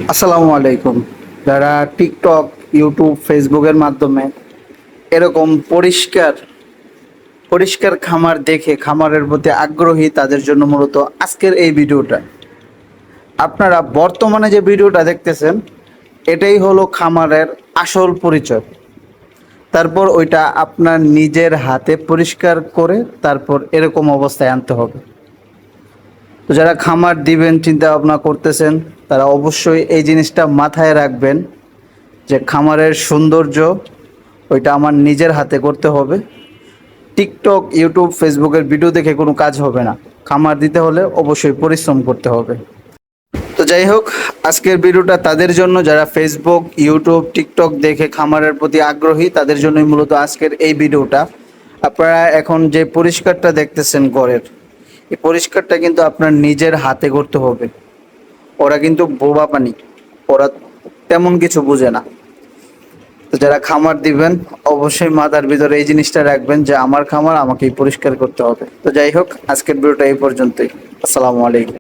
আসসালামু আলাইকুম। যারা টিকটক, ইউটিউব, ফেসবুকের মাধ্যমে এরকম পরিষ্কার পরিষ্কার খামার দেখে খামারের প্রতি আগ্রহী, তাদের জন্য মূলত আজকের এই ভিডিওটা। আপনারা বর্তমানে যে ভিডিওটা দেখতেছেন, এটাই হলো খামারের আসল পরিচয়। তারপর ওইটা আপনার নিজের হাতে পরিষ্কার করে তারপর এরকম অবস্থায় আনতে হবে। তো যারা খামার দিবেন চিন্তা ভাবনা করতেছেন, তারা অবশ্যই এই জিনিসটা মাথায় রাখবেন যে খামারের সৌন্দর্য ওইটা আমার নিজের হাতে করতে হবে। টিকটক, ইউটিউব, ফেসবুকের ভিডিও দেখে কোনো কাজ হবে না। খামার দিতে হলে অবশ্যই পরিশ্রম করতে হবে। তো যাই হোক, আজকের ভিডিওটা তাদের জন্য যারা ফেসবুক, ইউটিউব, টিকটক দেখে খামারের প্রতি আগ্রহী, তাদের জন্যই মূলত আজকের এই ভিডিওটা। আপনারা এখন যে পরিষ্কারটা দেখতেছেন ঘরের, এই পরিষ্কারটা কিন্তু আপনার নিজের হাতে করতে হবে। ওরা কিন্তু বোবা পানি, ওরা তেমন কিছু বুঝে না। তো যারা খামার দিবেন অবশ্যই মাথার ভিতরে এই জিনিসটা রাখবেন যে আমার খামার আমাকেই পরিষ্কার করতে হবে। তো যাই হোক, আজকের ভিডিওটা এই পর্যন্তই। আসসালামু আলাইকুম।